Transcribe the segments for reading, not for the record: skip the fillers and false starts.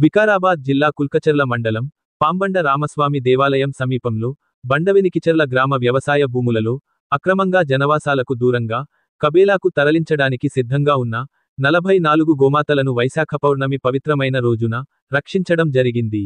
వికారాబాద్ జిల్లా కుల్కచర్ల మండలం పాంబండ రామస్వామి దేవాలయం సమీపంలో బండవెనికిచెర్ల గ్రామ వ్యవసాయ భూములలో అక్రమంగా జనవాసాలకు దూరంగా కబేలాకు తరలించడానికి సిద్ధంగా ఉన్న 44 గోమాతలను వైశాఖ పౌర్ణమి పవిత్రమైన రోజున రక్షించడం జరిగింది.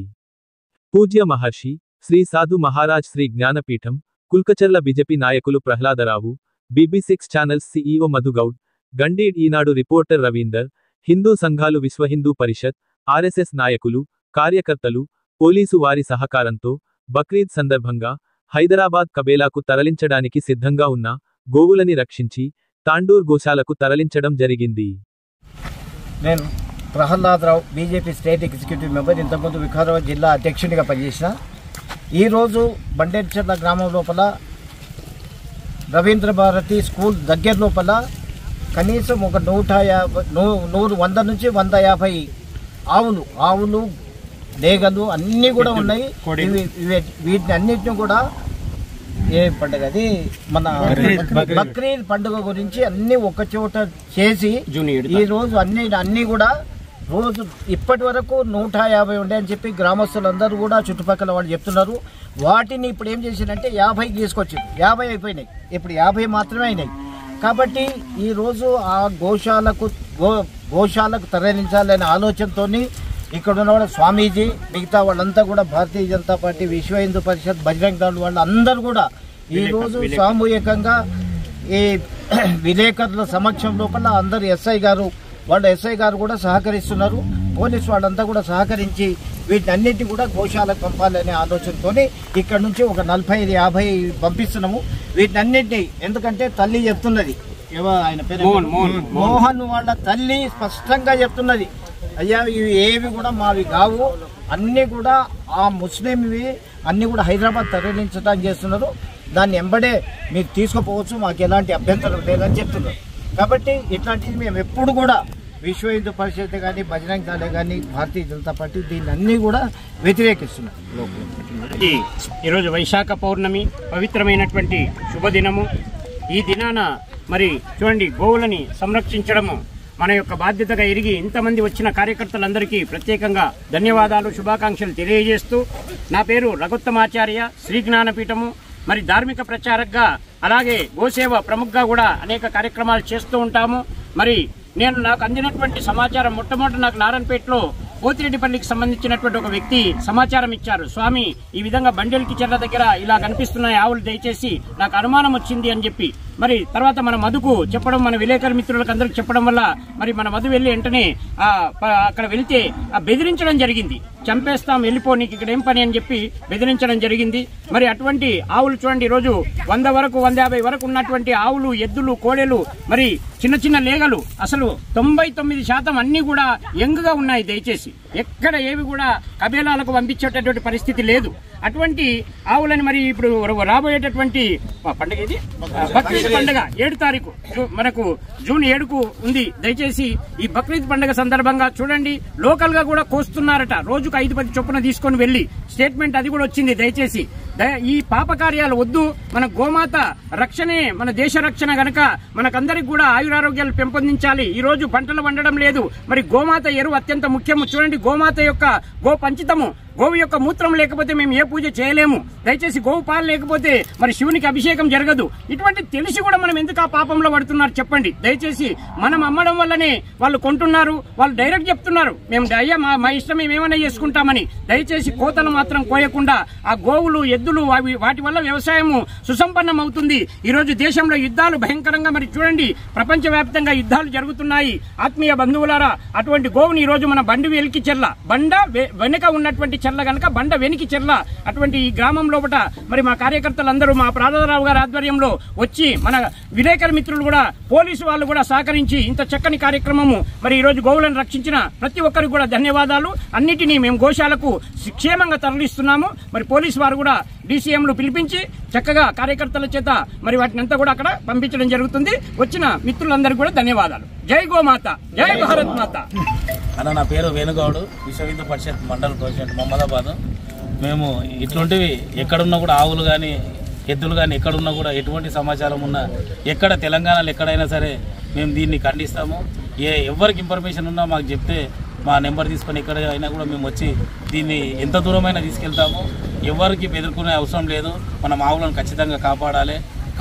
పూజ్య మహర్షి శ్రీ సాధు మహారాజ్ శ్రీ జ్ఞానపీఠం కుల్కచర్ల బీజేపీ నాయకులు Prahladrao, BB6 channels CEO Madhugoud, Gandeed Eenadu reporter Ravinder, Hindu సంఘాలు విశ్వ హిందూ పరిషత్, RSS నాయకులు, కార్యకర్తలు, పోలీసు వారి సహకారంతో బక్రీద్ సందర్భంగా హైదరాబాద్ కబేలాకు తరలించడానికి సిద్ధంగా ఉన్న గోవులని రక్షించి తాండూర్ గోశాలకు తరలించడం జరిగింది. నేను Prahlada Rao, BJP state executive member, ఇంతకుముందు వికారాబాద్ జిల్లా అధ్యక్షునిగా పనిచేసిన. ఈరోజు బండేచెర్ల గ్రామం లోపల రవీంద్ర భారతి స్కూల్ దగ్గర లోపల కనీసం ఒక 100 నుంచి 150 ఆవులు డేగలు అన్నీ కూడా ఉన్నాయి. వీటిని అన్నిటిని కూడా ఏ పండుగ అది మన బక్రీద్ పండుగ గురించి అన్ని ఒక చోట చేసి ఈ రోజు అన్ని కూడా రోజు ఇప్పటి వరకు 150 ఉండే అని చెప్పి గ్రామస్తులందరూ కూడా చుట్టుపక్కల వాళ్ళు చెప్తున్నారు. వాటిని ఇప్పుడు ఏం చేసిందంటే 50 తీసుకొచ్చింది. 50 అయిపోయినాయి, ఇప్పుడు 50 మాత్రమే అయినాయి. కాబట్టి ఈరోజు ఆ గోశాలకు తరలించాలనే ఆలోచనతో ఇక్కడ ఉన్న వాళ్ళ స్వామీజీ, మిగతా వాళ్ళంతా కూడా భారతీయ జనతా పార్టీ, విశ్వ హిందూ పరిషత్, బజరంగ్ దళ్ వాళ్ళు అందరూ కూడా ఈరోజు సామూహికంగా ఈ విలేకరుల సమక్షం లోపల అందరు ఎస్ఐ గారు కూడా సహకరిస్తున్నారు. పోలీసు వాళ్ళంతా కూడా సహకరించి వీటిని అన్నింటినీ కూడా గోశాలకు పంపాలనే ఆలోచనతో ఇక్కడ నుంచి ఒక 45-50 పంపిస్తున్నాము. వీటిని అన్నింటినీ, ఎందుకంటే తల్లి చెప్తున్నది, ఆయన పేరు మోహన్ వాళ్ళ తల్లి స్పష్టంగా చెప్తున్నది, అయ్యా ఇవి ఏవి కూడా మావి కావు, అన్నీ కూడా ఆ ముస్లింవి అన్నీ కూడా హైదరాబాద్ తరలించడానికి చేస్తున్నారు. దాన్ని ఎంబడే మీరు తీసుకుపోవచ్చు, మాకు ఎలాంటి అభ్యంతరం లేదని చెప్తున్నారు. కాబట్టి ఇట్లాంటివి మేము ఎప్పుడు కూడా విశ్వ హిందూ పరిషత్ కానీ, బజరంగ్ దళ్ కానీ, భారతీయ జనతా పార్టీ దీన్ని అన్నీ కూడా వ్యతిరేకిస్తున్నాం. ఈరోజు వైశాఖ పౌర్ణమి పవిత్రమైనటువంటి శుభదినము. ఈ దినాన మరి చూడండి, గోవులని సంరక్షించడము మన యొక్క బాధ్యతగా ఎరిగి ఇంతమంది వచ్చిన కార్యకర్తలందరికీ ప్రత్యేకంగా ధన్యవాదాలు, శుభాకాంక్షలు తెలియజేస్తూ, నా పేరు రఘుత్తమాచార్య, శ్రీ జ్ఞానపీఠము మరి ధార్మిక ప్రచారకగా, అలాగే గోసేవ ప్రముఖగా కూడా అనేక కార్యక్రమాలు చేస్తూ ఉంటాము. మరి నాకు అందినటువంటి సమాచారం, మొట్టమొదటి నాకు నారాయణపేటలో పోతిరెడ్డిపల్లికి సంబంధించినటువంటి ఒక వ్యక్తి సమాచారం ఇచ్చారు. స్వామి, ఈ విధంగా బండెల్కిచెర్ల దగ్గర ఇలా కనిపిస్తున్నాయి ఆవులు, దయచేసి నాకు అనుమానం వచ్చింది అని చెప్పి మరి తర్వాత మన మధుకు చెప్పడం, మన విలేకరు మిత్రులకు అందరికి చెప్పడం వల్ల మరి మన మధు వెళ్లి వెంటనే అక్కడ వెళ్తే బెదిరించడం జరిగింది. చంపేస్తాం, వెళ్ళిపో, నీకు ఇక్కడ ఏం పని అని చెప్పి బెదిరించడం జరిగింది. మరి అటువంటి ఆవులు చూడండి, ఈరోజు 100 వరకు 150 వరకు ఉన్నటువంటి ఆవులు, ఎద్దులు, కోడెలు, మరి చిన్న లేగలు, అసలు 99% అన్ని కూడా యంగ్గా ఉన్నాయి. దయచేసి ఎక్కడ ఏవి కూడా కబేలాలకు పంపించేటటువంటి పరిస్థితి లేదు. అటువంటి ఆవులని మరి ఇప్పుడు రాబోయేటటువంటి పండుగ ఇది బక్రీద్ పండుగ 7 తారీఖు మనకు జూన్ 7కు ఉంది. దయచేసి ఈ బక్రీద్ పండుగ సందర్భంగా చూడండి, లోకల్ గా కూడా కోస్తున్నారట, రోజుకు 5-10 చొప్పున తీసుకొని వెళ్లి స్టేట్మెంట్ అది కూడా వచ్చింది. దయచేసి ఈ పాపకార్యాలు వద్దు, మన గోమాత రక్షణే మన దేశ రక్షణ గనక మనకందరికి కూడా ఆయురారోగ్యాలు పెంపొందించాలి. ఈ రోజు పంటలు వండడం లేదు, మరి గోమాత ఎరువు అత్యంత ముఖ్యము. చూడండి, గోమాత యొక్క గో పంచితము, గోవు యొక్క మూత్రం లేకపోతే మేము ఏ పూజ చేయలేము. దయచేసి గోవు పాలు లేకపోతే మరి శివునికి అభిషేకం జరగదు. ఇటువంటి తెలిసి కూడా మనం ఎందుకు ఆ పాపంలో పడుతున్నారు చెప్పండి. దయచేసి మనం అమ్మడం వల్లనే వాళ్ళు కొంటున్నారు, వాళ్ళు డైరెక్ట్ చెప్తున్నారు, మేము అయ్యా మా ఇష్టం మేము ఏమైనా చేసుకుంటామని. దయచేసి కోతలు మాత్రం కోయకుండా ఆ గోవులు, ఎద్దులు, వాటి వల్ల వ్యవసాయము సుసంపన్నం అవుతుంది. ఈ రోజు దేశంలో యుద్ధాలు భయంకరంగా మరి చూడండి, ప్రపంచవ్యాప్తంగా యుద్ధాలు జరుగుతున్నాయి. ఆత్మీయ బంధువులారా, అటువంటి గోవుని ఈ రోజు మన బండవెనికిచెర్ల, బండ వెనుక ఉన్నటువంటి చెర్ల గనక బండవెనికిచెర్ల అటువంటి ఈ గ్రామం లోపల మరి మా కార్యకర్తలందరూ, మా ప్రహ్లాదరావు గారి ఆధ్వర్యంలో వచ్చి, మన విలేకరు మిత్రులు కూడా, పోలీసు వాళ్ళు కూడా సహకరించి ఇంత చక్కని కార్యక్రమము మరి ఈ రోజు గోవులను రక్షించిన ప్రతి ఒక్కరికి కూడా ధన్యవాదాలు. అన్నిటినీ మేము గోశాలకు క్షేమంగా తరలిస్తున్నాము. మరి పోలీసు వారు కూడా DCMలు పిలిపించి చక్కగా కార్యకర్తల చేత మరి వాటిని అంతా కూడా అక్కడ పంపించడం జరుగుతుంది. వచ్చిన మిత్రులందరికీ కూడా ధన్యవాదాలు. జై గోమాత, జై భారత్ మాత. అన్న, నా పేరు వేణుగౌడు, విశ్వ హిందూ పరిషత్ మండల ప్రెసిడెంట్, మహమ్మదాబాద్. మేము ఇటువంటివి ఎక్కడున్నా కూడా ఆవులు కానీ, ఎద్దులు కానీ ఎక్కడున్నా కూడా ఎటువంటి సమాచారం ఉన్నా, ఎక్కడ తెలంగాణలో ఎక్కడైనా సరే మేము దీన్ని ఖండిస్తాము. ఎవరికి ఇన్ఫర్మేషన్ ఉన్నా మాకు చెప్తే మా నెంబర్ తీసుకొని ఎక్కడ అయినా కూడా మేము వచ్చి దీన్ని ఎంత దూరమైనా తీసుకెళ్తాము. ఎవరికి బెదుర్కొనే అవసరం లేదు. మనం ఆవులను ఖచ్చితంగా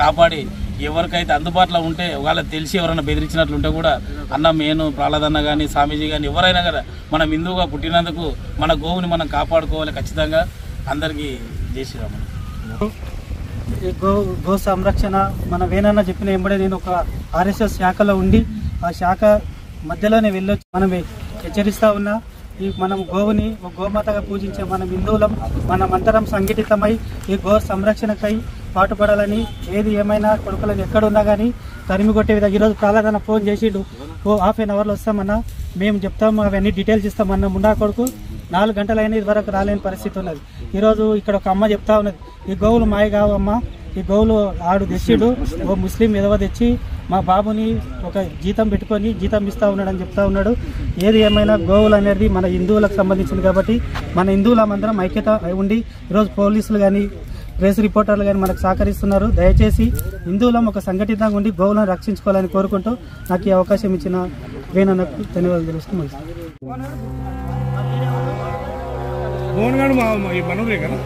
కాపాడి ఎవరికైతే అందుబాటులో ఉంటే ఒకవేళ తెలిసి ఎవరైనా బెదిరించినట్లుంటే కూడా అన్న మేను ప్రహ్లాదన్న కానీ స్వామీజీ కానీ ఎవరైనా కదా మనం హిందువుగా పుట్టినందుకు మన గోవుని మనం కాపాడుకోవాలి ఖచ్చితంగా. అందరికీ జై శ్రీరామ్. గో సంరక్షణ మన వేనన్న చెప్పిన ఎంబడే నేను ఒక RSS శాఖలో ఉండి ఆ శాఖ మధ్యలోనే వెళ్ళొచ్చి మనం హెచ్చరిస్తూ ఉన్నా. ఈ మనం గోవుని ఒక గోమాతగా పూజించే మనం హిందువులం మనమంతరం సంఘటితమై ఈ గో సంరక్షణకై పాటుపడాలని, ఏది ఏమైనా కొడుకులను ఎక్కడున్నా కానీ తరిమి కొట్టే విధంగా ఈరోజు ప్రహ్లాదన్న ఫోన్ చేసిండు, హాఫ్ అన్ అవర్లో వస్తామన్నా, మేము చెప్తాము అవన్నీ డీటెయిల్స్ ఇస్తామన్నా. ముండా కొడుకు 4 గంటలైనా ఇది వరకు రాలేని పరిస్థితి ఉన్నది. ఈరోజు ఇక్కడ ఒక అమ్మ చెప్తా ఉన్నది, ఈ గోవులు మాయ కావమ్మ, ఈ గోవులు ఆడు తెచ్చిడు, ఓ ముస్లిం ఎదవ తెచ్చి మా బాబుని ఒక జీతం పెట్టుకొని జీతం ఇస్తూ ఉన్నాడని చెప్తా ఉన్నాడు. ఏది ఏమైనా గోవులు అనేది మన హిందువులకు సంబంధించింది కాబట్టి మన హిందువులందరం ఐక్యత ఉండి ఈరోజు పోలీసులు కానీ ప్రెస్ రిపోర్టర్లు కానీ మనకు సహకరిస్తున్నారు. దయచేసి హిందువులం ఒక సంఘటితంగా ఉండి గోవులను రక్షించుకోవాలని కోరుకుంటూ నాకు ఈ అవకాశం ఇచ్చిన వేనన్నకు ధన్యవాదాలు తెలుసుకున్నాను. మోహన్ గారు మా మనోరే కదా.